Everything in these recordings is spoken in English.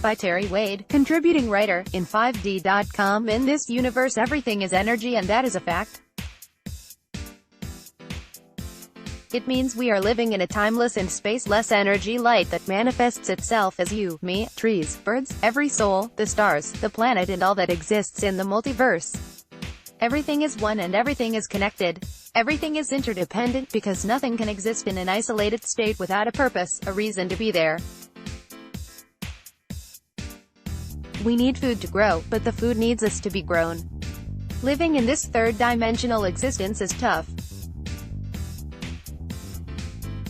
by Teri Wade, contributing writer, in 5D.com. In this universe everything is energy, and that is a fact. It means we are living in a timeless and spaceless energy light that manifests itself as you, me, trees, birds, every soul, the stars, the planet, and all that exists in the multiverse. Everything is one and everything is connected. Everything is interdependent because nothing can exist in an isolated state without a purpose, a reason to be there. We need food to grow, but the food needs us to be grown. Living in this third-dimensional existence is tough.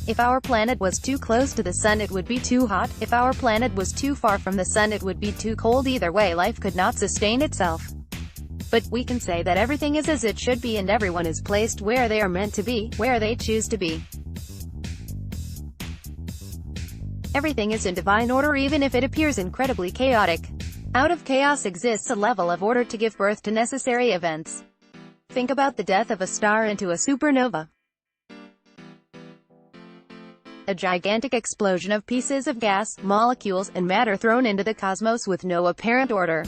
If our planet was too close to the sun, it would be too hot. If our planet was too far from the sun, it would be too cold. Either way, life could not sustain itself. But we can say that everything is as it should be, and everyone is placed where they are meant to be, where they choose to be. Everything is in divine order, even if it appears incredibly chaotic. Out of chaos exists a level of order to give birth to necessary events. Think about the death of a star into a supernova. A gigantic explosion of pieces of gas, molecules, and matter thrown into the cosmos with no apparent order.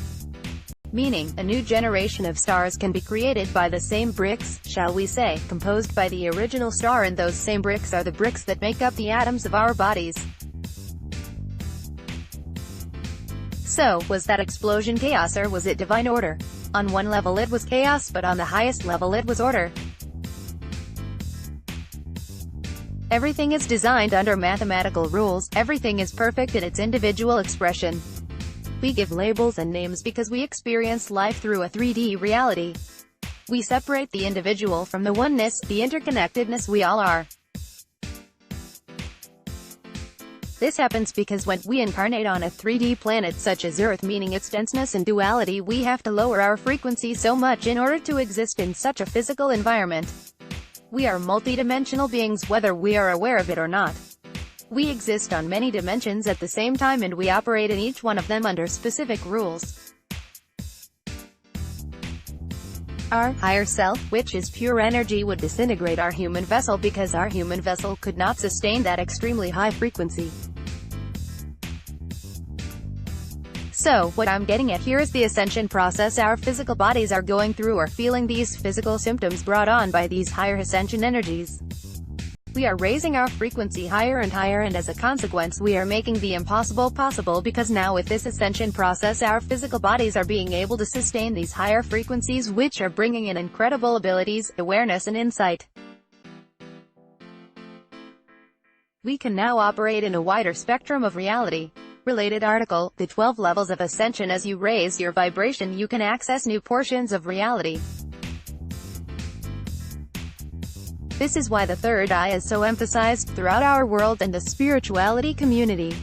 Meaning, a new generation of stars can be created by the same bricks, shall we say, composed by the original star, and those same bricks are the bricks that make up the atoms of our bodies. So, was that explosion chaos, or was it divine order? On one level it was chaos, but on the highest level it was order. Everything is designed under mathematical rules. Everything is perfect in its individual expression. We give labels and names because we experience life through a 3D reality. We separate the individual from the oneness, the interconnectedness we all are. This happens because when we incarnate on a 3D planet such as Earth, meaning its denseness and duality, we have to lower our frequency so much in order to exist in such a physical environment. We are multidimensional beings, whether we are aware of it or not. We exist on many dimensions at the same time, and we operate in each one of them under specific rules. Our higher self, which is pure energy, would disintegrate our human vessel because our human vessel could not sustain that extremely high frequency. So, what I'm getting at here is the ascension process our physical bodies are going through, or feeling these physical symptoms brought on by these higher ascension energies. We are raising our frequency higher and higher, and as a consequence we are making the impossible possible, because now with this ascension process our physical bodies are being able to sustain these higher frequencies, which are bringing in incredible abilities, awareness and insight. We can now operate in a wider spectrum of reality. Related article, The 12 Levels of Ascension. As you raise your vibration, you can access new portions of reality. This is why the third eye is so emphasized throughout our world and the spirituality community.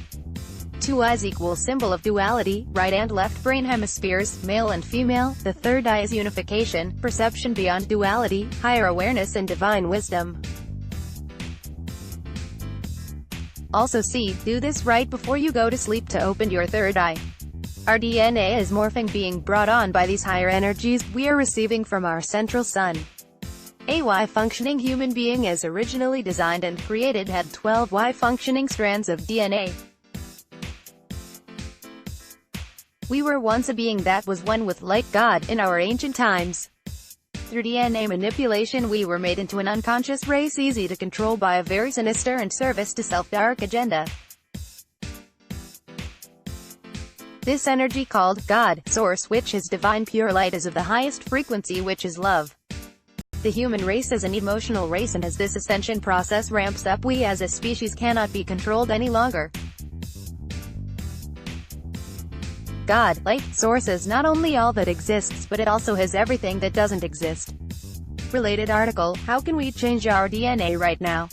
Two eyes equal symbol of duality, right and left brain hemispheres, male and female. The third eye is unification, perception beyond duality, higher awareness and divine wisdom. Also do this right before you go to sleep to open your third eye. Our DNA is morphing, being brought on by these higher energies we are receiving from our central sun. A functioning human being, as originally designed and created, had 12 functioning strands of DNA. We were once a being that was one with light, God, in our ancient times. Through DNA manipulation we were made into an unconscious race, easy to control by a very sinister and service to self dark agenda. This energy called God, Source, which is divine pure light, is of the highest frequency, which is love. The human race is an emotional race, and as this ascension process ramps up, we as a species cannot be controlled any longer. God, light, source, is not only all that exists, but it also has everything that doesn't exist. Related article, How can we change our DNA right now?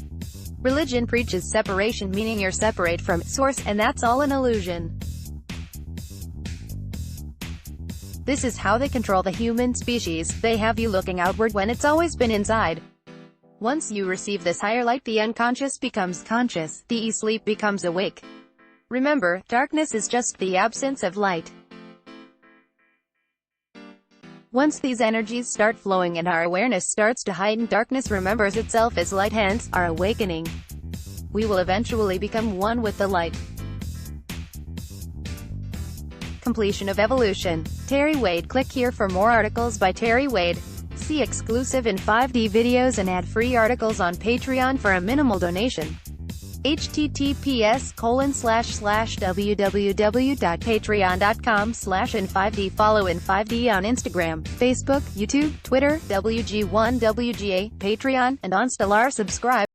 Religion preaches separation, meaning you're separate from source, and that's all an illusion. This is how they control the human species. They have you looking outward when it's always been inside. Once you receive this higher light, the unconscious becomes conscious, the sleep becomes awake. Remember, darkness is just the absence of light. Once these energies start flowing and our awareness starts to heighten, darkness remembers itself as light, hence, our awakening. We will eventually become one with the light. Completion of evolution. Teri Wade. Click here for more articles by Teri Wade. See exclusive in 5D videos and ad-free articles on Patreon for a minimal donation. https://www.patreon.com/in5D. Follow in5D on Instagram, Facebook, YouTube, Twitter, WG1WGA, Patreon, and on Stellar. Subscribe.